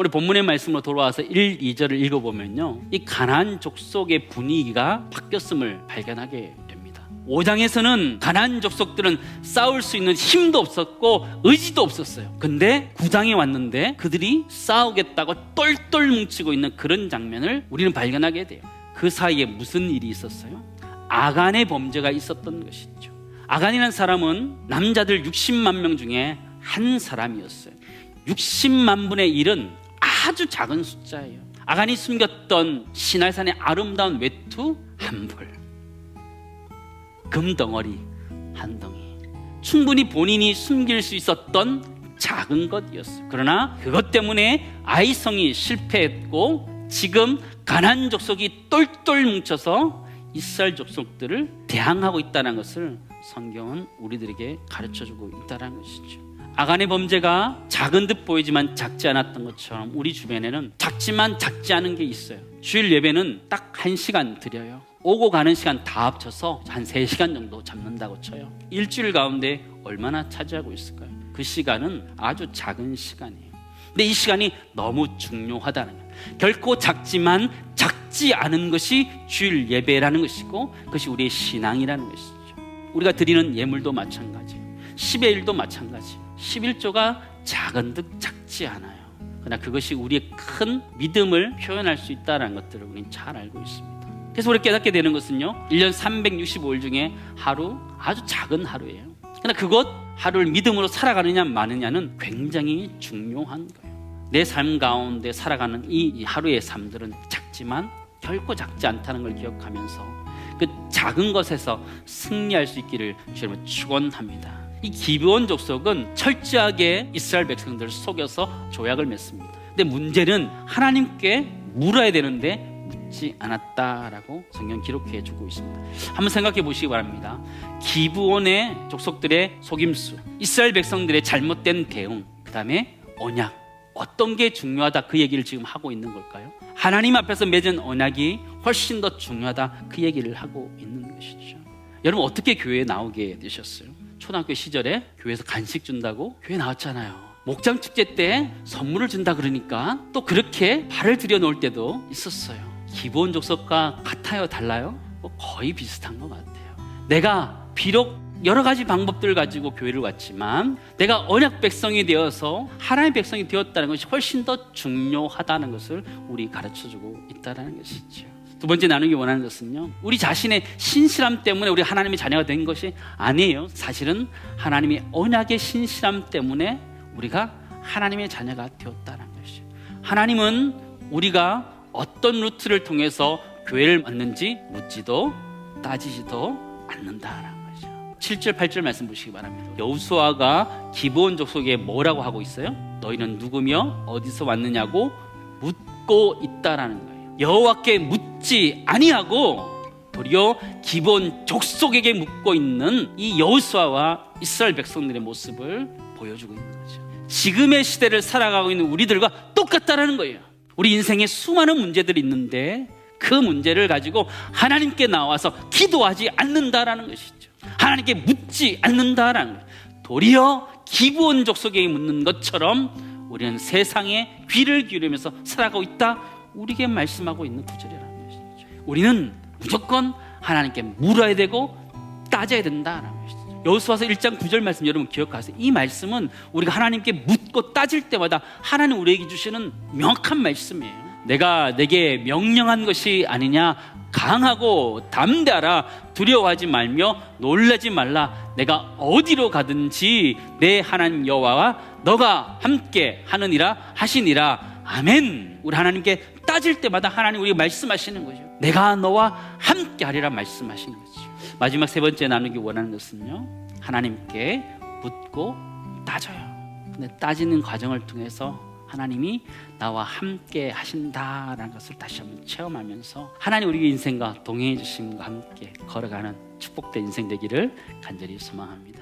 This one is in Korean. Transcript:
우리 본문의 말씀으로 돌아와서 1, 2절을 읽어보면요, 이 가나안 족속의 분위기가 바뀌었음을 발견하게 됩니다. 5장에서는 가나안 족속들은 싸울 수 있는 힘도 없었고 의지도 없었어요. 근데 9장에 왔는데 그들이 싸우겠다고 똘똘 뭉치고 있는 그런 장면을 우리는 발견하게 돼요. 그 사이에 무슨 일이 있었어요? 아간의 범죄가 있었던 것이죠. 아간이라는 사람은 남자들 60만 명 중에 한 사람이었어요. 60만 분의 1은 아주 작은 숫자예요. 아간이 숨겼던 시날산의 아름다운 외투 한 벌, 금덩어리 한 덩이, 충분히 본인이 숨길 수 있었던 작은 것이었어요. 그러나 그것 때문에 아이성이 실패했고 지금 가나안 족속이 똘똘 뭉쳐서 이스라엘 족속들을 대항하고 있다는 것을 성경은 우리들에게 가르쳐주고 있다는 것이죠. 아간의 범죄가 작은 듯 보이지만 작지 않았던 것처럼 우리 주변에는 작지만 작지 않은 게 있어요. 주일 예배는 딱 1시간 드려요. 오고 가는 시간 다 합쳐서 한 3시간 정도 잡는다고 쳐요. 일주일 가운데 얼마나 차지하고 있을까요? 그 시간은 아주 작은 시간이에요. 근데 이 시간이 너무 중요하다는 거예요. 결코 작지만 작지 않은 것이 주일 예배라는 것이고 그것이 우리의 신앙이라는 것이죠. 우리가 드리는 예물도 마찬가지예요. 10의 1도 마찬가지예요. 11조가 작은 듯 작지 않아요. 그러나 그것이 우리의 큰 믿음을 표현할 수 있다는 것들을 우리는 잘 알고 있습니다. 그래서 우리가 깨닫게 되는 것은요, 1년 365일 중에 하루, 아주 작은 하루예요. 그러나 그것 하루를 믿음으로 살아가느냐 마느냐는 굉장히 중요한 거예요. 내 삶 가운데 살아가는 이 하루의 삶들은 작지만 결코 작지 않다는 걸 기억하면서 그 작은 것에서 승리할 수 있기를 주님을 축원합니다. 이 기브온 족속은 철저하게 이스라엘 백성들을 속여서 조약을 맺습니다. 근데 문제는 하나님께 물어야 되는데 묻지 않았다라고 성경 기록해 주고 있습니다. 한번 생각해 보시기 바랍니다. 기브온의 족속들의 속임수, 이스라엘 백성들의 잘못된 대응, 그 다음에 언약, 어떤 게 중요하다 그 얘기를 지금 하고 있는 걸까요? 하나님 앞에서 맺은 언약이 훨씬 더 중요하다 그 얘기를 하고 있는 것이죠. 여러분 어떻게 교회에 나오게 되셨어요? 초등학교 시절에 교회에서 간식 준다고 교회 나왔잖아요. 목장 축제 때 선물을 준다 그러니까 또 그렇게 발을 들여놓을 때도 있었어요. 기브온 족속과 같아요? 달라요? 거의 비슷한 것 같아요. 내가 비록 여러 가지 방법들을 가지고 교회를 왔지만 내가 언약 백성이 되어서 하나님의 백성이 되었다는 것이 훨씬 더 중요하다는 것을 우리 가르쳐주고 있다는 것이죠. 두 번째 나누기 원하는 것은요, 우리 자신의 신실함 때문에 우리 하나님의 자녀가 된 것이 아니에요. 사실은 하나님의 언약의 신실함 때문에 우리가 하나님의 자녀가 되었다는 것이죠. 하나님은 우리가 어떤 루트를 통해서 교회를 왔는지 묻지도 따지지도 않는다는 거죠. 7절 8절 말씀 보시기 바랍니다. 여호수아가 기브온 족속에 뭐라고 하고 있어요? 너희는 누구며 어디서 왔느냐고 묻고 있다라는 거예요. 여호와께 묻지 아니하고 도리어 기브온 족속에게 묻고 있는 이 여호수아와 이스라엘 백성들의 모습을 보여주고 있는 거죠. 지금의 시대를 살아가고 있는 우리들과 똑같다라는 거예요. 우리 인생에 수많은 문제들이 있는데 그 문제를 가지고 하나님께 나와서 기도하지 않는다라는 것이죠. 하나님께 묻지 않는다라는 거예요. 도리어 기브온 족속에게 묻는 것처럼 우리는 세상에 귀를 기울이면서 살아가고 있다, 우리에게 말씀하고 있는 구절이라는 것이죠. 우리는 무조건 하나님께 물어야 되고 따져야 된다는 것이죠. 여호수아서 1장 9절 말씀 여러분 기억하세요. 이 말씀은 우리가 하나님께 묻고 따질 때마다 하나님 우리에게 주시는 명확한 말씀이에요. 내가 내게 명령한 것이 아니냐, 강하고 담대하라, 두려워하지 말며 놀라지 말라, 내가 어디로 가든지 내 하나님 여호와와 너가 함께 하느니라 하시니라. 아멘. 우리 하나님께 따질 때마다 하나님 우리에게 말씀하시는 거죠. 내가 너와 함께 하리라 말씀하시는 거죠. 마지막 세 번째 나누기 원하는 것은요, 하나님께 묻고 따져요. 근데 따지는 과정을 통해서 하나님이 나와 함께 하신다라는 것을 다시 한번 체험하면서 하나님 우리 인생과 동행해 주심과 함께 걸어가는 축복된 인생 되기를 간절히 소망합니다.